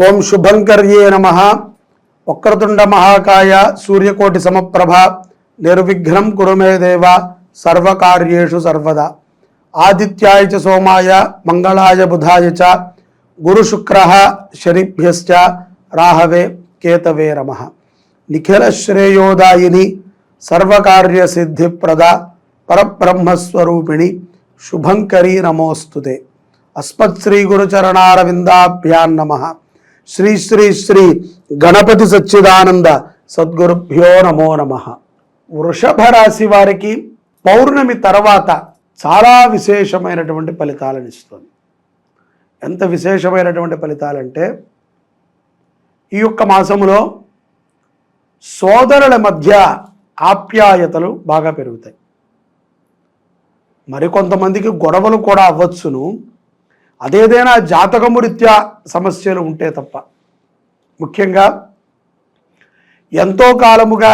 ఓం శుభంకర్యే నమః. వక్రతుండ మహాకాయ సూర్యకోటి సమప్రభ నిర్విఘ్నం కురు మే దేవ సర్వకార్యేషు సర్వదా. ఆదిత్యాయ చ సోమాయ మంగళాయ బుధాయ చ గురు శుక్రః శనిభ్యశ్చ రాహవే కేతవే నమః. నిఖిల శ్రేయోదాయిని సర్వకార్య సిద్ధిప్రద పరబ్రహ్మస్వరూపిణి శుభంకరీ నమోస్తుతే. అస్మత్ శ్రీ గురుచరణారవిందాభ్యాం నమః. శ్రీ శ్రీ శ్రీ గణపతి సచ్చిదానంద సద్గురుభ్యో నమో నమః. వృషభ రాశి వారికి పౌర్ణమి తర్వాత చాలా విశేషమైనటువంటి ఫలితాలను ఇస్తుంది. ఎంత విశేషమైనటువంటి ఫలితాలంటే ఈ యొక్క మాసములో సోదరుల మధ్య ఆప్యాయతలు బాగా పెరుగుతాయి. మరికొంతమందికి గొడవలు కూడా అవ్వచ్చును, అదేదైనా జాతకము రీత్యా సమస్యలు ఉంటే తప్ప. ముఖ్యంగా ఎంతో కాలముగా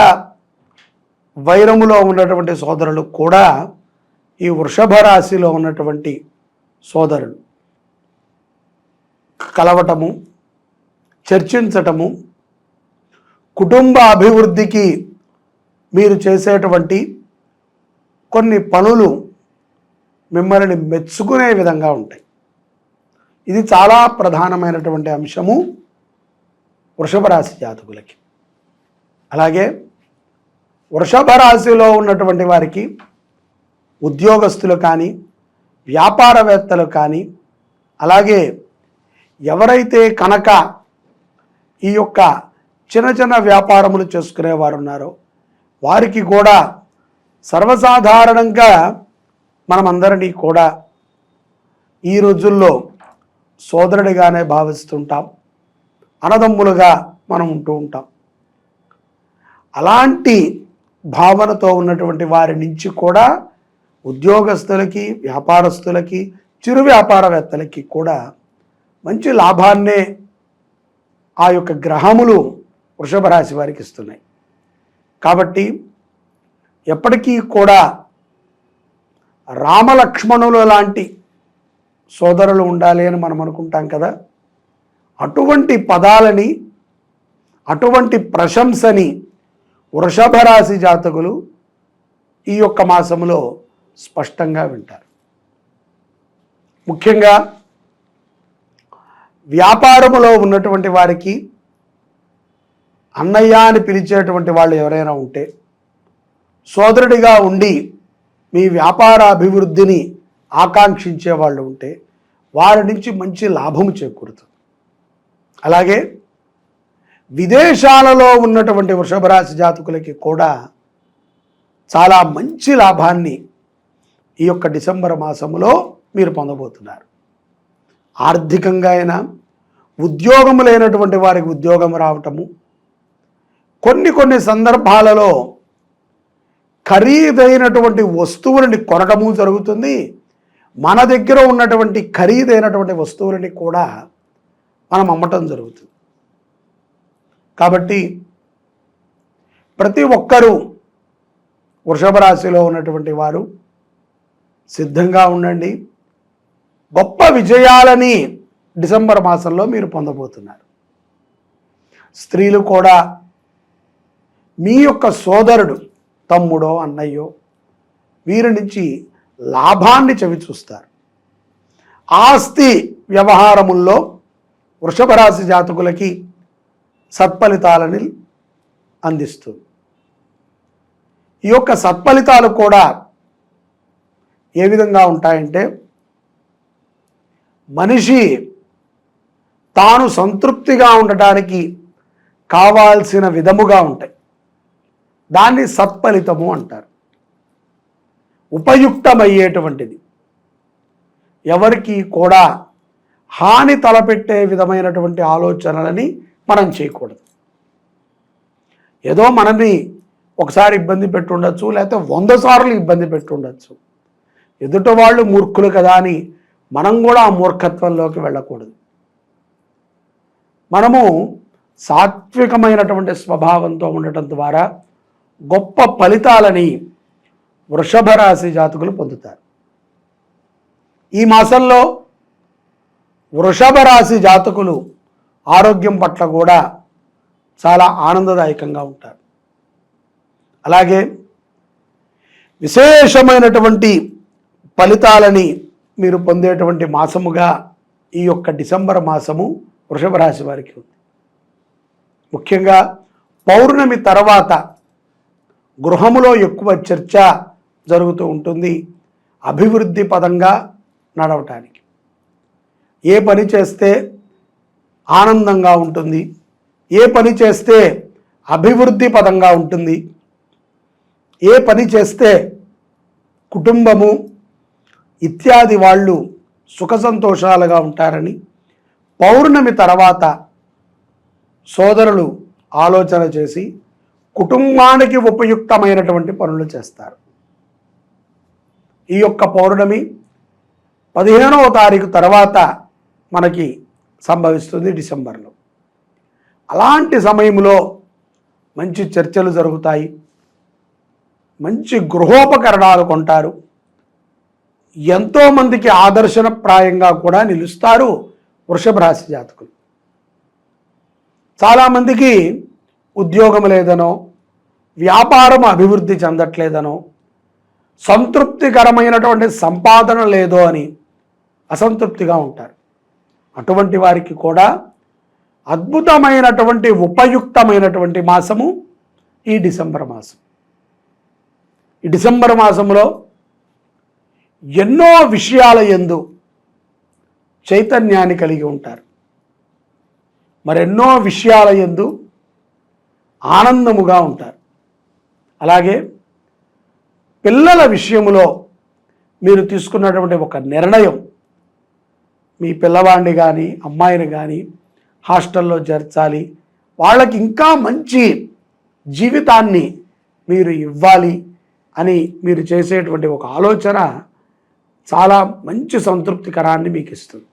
వైరములో ఉన్నటువంటి సోదరులు కూడా ఈ వృషభ రాశిలో ఉన్నటువంటి సోదరులు కలవటము, చర్చించటము, కుటుంబ అభివృద్ధికి మీరు చేసేటువంటి కొన్ని పనులు మిమ్మల్ని మెచ్చుకునే విధంగా ఉంటాయి. ఇది చాలా ప్రధానమైనటువంటి అంశము వృషభ రాశి జాతకులకి. అలాగే వృషభ రాశిలో ఉన్నటువంటి వారికి ఉద్యోగస్తులు కానీ, వ్యాపారవేత్తలు కానీ, అలాగే ఎవరైతే కనుక ఈ యొక్క చిన్న చిన్న వ్యాపారములు చేసుకునేవారు ఉన్నారో వారికి కూడా సర్వసాధారణంగా మనమందరినీ కూడా ఈ రోజుల్లో సోదరుడిగానే భావిస్తుంటాం, అన్నదమ్ములుగా మనం ఉంటూ ఉంటాం. అలాంటి భావనతో ఉన్నటువంటి వారి నుంచి కూడా ఉద్యోగస్తులకి, వ్యాపారస్తులకి, చిరు వ్యాపారవేత్తలకి కూడా మంచి లాభాన్నే ఆ యొక్క గ్రహములు వృషభ రాశి వారికి ఇస్తున్నాయి. కాబట్టి ఎప్పటికీ కూడా రామలక్ష్మణులు లాంటి సోదరులు ఉండాలి అని మనం అనుకుంటాం కదా. అటువంటి పదాలని, అటువంటి ప్రశంసని వృషభ రాశి జాతకులు ఈ యొక్క మాసంలో స్పష్టంగా వింటారు. ముఖ్యంగా వ్యాపారములో ఉన్నటువంటి వారికి అన్నయ్య అని పిలిచేటువంటి వాళ్ళు ఎవరైనా ఉంటే, సోదరుడిగా ఉండి మీ వ్యాపార అభివృద్ధిని ఆకాంక్షించే వాళ్ళు ఉంటే వారి నుంచి మంచి లాభము చేకూరుతుంది. అలాగే విదేశాలలో ఉన్నటువంటి వృషభ రాశి జాతకులకి కూడా చాలా మంచి లాభాన్ని ఈ యొక్క డిసెంబర్ మాసములో మీరు పొందబోతున్నారు. ఆర్థికంగా అయినా, ఉద్యోగము లేనటువంటి వారికి ఉద్యోగం రావటము, కొన్ని సందర్భాలలో ఖరీదైనటువంటి వస్తువులని కొనటము జరుగుతుంది. మన దగ్గర ఉన్నటువంటి ఖరీదైనటువంటి వస్తువులని కూడా మనం అమ్మటం జరుగుతుంది. కాబట్టి ప్రతి ఒక్కరూ వృషభ రాశిలో ఉన్నటువంటి వారు సిద్ధంగా ఉండండి. గొప్ప విజయాలని డిసెంబర్ మాసంలో మీరు పొందబోతున్నారు. స్త్రీలు కూడా మీ యొక్క సోదరుడు, తమ్ముడో అన్నయ్యో, వీరి నుంచి లాభాన్ని చవి చూస్తారు. ఆస్తి వ్యవహారముల్లో వృషభ రాశి జాతకులకి సత్ఫలితాలని అందిస్తుంది. ఈ యొక్క సత్ఫలితాలు కూడా ఏ విధంగా ఉంటాయంటే, మనిషి తాను సంతృప్తిగా ఉండటానికి కావాల్సిన విధముగా ఉంటాయి. దాన్ని సత్ఫలితము అంటారు. ఉపయుక్తమయ్యేటువంటిది, ఎవరికి కూడా హాని తలపెట్టే విధమైనటువంటి ఆలోచనలని మనం చేయకూడదు. ఏదో మనల్ని ఒకసారి ఇబ్బంది పెట్టుండొచ్చు, లేకపోతే 100 సార్లు ఇబ్బంది పెట్టుండొచ్చు. ఎదుట వాళ్ళు మూర్ఖులు కదా అని మనం కూడా ఆ మూర్ఖత్వంలోకి వెళ్ళకూడదు. మనము సాత్వికమైనటువంటి స్వభావంతో ఉండటం ద్వారా గొప్ప ఫలితాలని వృషభ రాశి జాతకులు పొందుతారు. ఈ మాసంలో వృషభ రాశి జాతకులు ఆరోగ్యం పట్ల కూడా చాలా ఆనందదాయకంగా ఉంటారు. అలాగే విశేషమైనటువంటి ఫలితాలని మీరు పొందేటువంటి మాసముగా ఈ యొక్క డిసెంబర్ మాసము వృషభ రాశి వారికి ఉంది. ముఖ్యంగా పౌర్ణమి తర్వాత గృహములో ఎక్కువ చర్చ జరుగుతూ ఉంటుంది అభివృద్ధి పదంగా నడవటానికి. ఏ పని చేస్తే ఆనందంగా ఉంటుంది, ఏ పని చేస్తే అభివృద్ధి పదంగా ఉంటుంది, ఏ పని చేస్తే కుటుంబము ఇత్యాది వాళ్ళు సుఖ సంతోషాలుగా ఉంటారని పౌర్ణమి తర్వాత సోదరులు ఆలోచన చేసి కుటుంబానికి ఉపయుక్తమైనటువంటి పనులు చేస్తారు. ఈ యొక్క పౌర్ణమి 15వ తారీఖు తర్వాత మనకి సంభవిస్తుంది డిసెంబర్లో. అలాంటి సమయంలో మంచి చర్చలు జరుగుతాయి, మంచి గృహోపకరణాలు కొంటారు, ఎంతోమందికి ఆదర్శనప్రాయంగా కూడా నిలుస్తారు వృషభ రాశి జాతకులు. చాలామందికి ఉద్యోగం లేదనో, వ్యాపారం అభివృద్ధి చెందట్లేదనో, సంతృప్తికరమైనటువంటి సంపాదన లేదో అని అసంతృప్తిగా ఉంటారు. అటువంటి వారికి కూడా అద్భుతమైనటువంటి ఉపయుక్తమైనటువంటి మాసము ఈ డిసెంబర్ మాసం. ఈ డిసెంబర్ మాసంలో ఎన్నో విషయాల యందు చైతన్యాన్ని కలిగి ఉంటారు, మరెన్నో విషయాల యందు ఆనందముగా ఉంటారు. అలాగే పిల్లల విషయంలో మీరు తీసుకున్నటువంటి ఒక నిర్ణయం, మీ పిల్లవాడిని కానీ అమ్మాయిని కానీ హాస్టల్లో చేర్చాలి, వాళ్ళకి ఇంకా మంచి జీవితాన్ని మీరు ఇవ్వాలి అని మీరు చేసేటువంటి ఒక ఆలోచన చాలా మంచి సంతృప్తికరాన్ని మీకు ఇస్తుంది.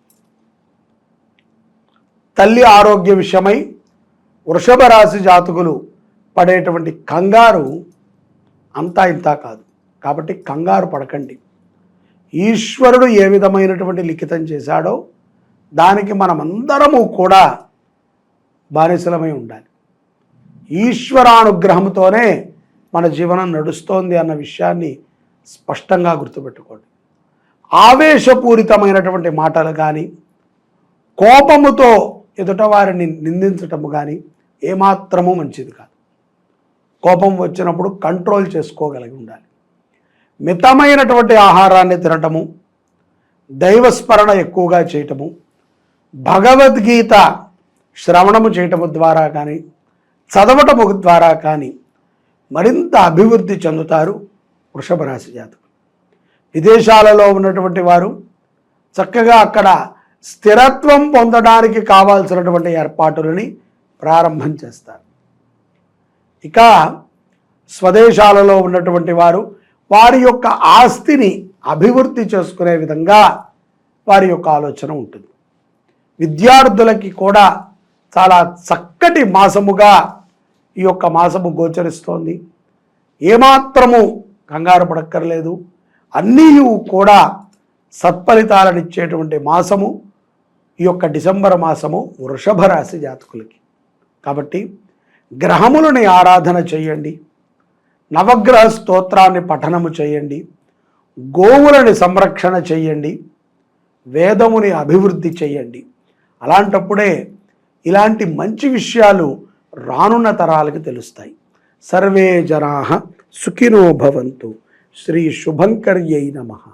తల్లి ఆరోగ్య విషయమై వృషభ రాశి జాతకులు పడేటువంటి కంగారు అంతా ఇంతా కాదు. కాబట్టి కంగారు పడకండి. ఈశ్వరుడు ఏ విధమైనటువంటి లిఖితం చేశాడో దానికి మనమందరము కూడా బానిసలమై ఉండాలి. ఈశ్వరానుగ్రహంతోనే మన జీవనం నడుస్తోంది అన్న విషయాన్ని స్పష్టంగా గుర్తుపెట్టుకోండి. ఆవేశపూరితమైనటువంటి మాటలు కానీ, కోపముతో ఎదుటవారిని నిందించటము కానీ ఏమాత్రమూ మంచిది కాదు. కోపం వచ్చినప్పుడు కంట్రోల్ చేసుకోగలిగి ఉండాలి. మితమైనటువంటి ఆహారాన్ని తినటము, దైవస్మరణ ఎక్కువగా చేయటము, భగవద్గీత శ్రవణము చేయటము ద్వారా కానీ, చదవటము ద్వారా కానీ మరింత అభివృద్ధి చెందుతారు వృషభ రాశి జాతకులు. విదేశాలలో ఉన్నటువంటి వారు చక్కగా అక్కడ స్థిరత్వం పొందడానికి కావాల్సినటువంటి ఏర్పాటులని ప్రారంభం చేస్తారు. ఇక స్వదేశాలలో ఉన్నటువంటి వారు వారి యొక్క ఆస్తిని అభివృద్ధి చేసుకునే విధంగా వారి యొక్క ఆలోచన ఉంటుంది. విద్యార్థులకి కూడా చాలా చక్కటి మాసముగా ఈ యొక్క మాసము గోచరిస్తోంది. ఏమాత్రము కంగారు పడక్కర్లేదు. అన్నీ కూడా సత్ఫలితాలనిచ్చేటువంటి మాసము ఈ యొక్క డిసెంబర్ మాసము వృషభ రాశి జాతకులకి. కాబట్టి గ్రహములని ఆరాధన చేయండి, నవగ్రహ స్తోత్రాన్ని పఠనము చేయండి, గోవులని సంరక్షణ చేయండి, వేదముని అభివృద్ధి చేయండి. అలాంటప్పుడే ఇలాంటి మంచి విషయాలు రానున్న తరాలకు తెలుస్తాయి. సర్వే జనాః సుఖినో భవంతు. శ్రీ శుభంకర్యై నమః.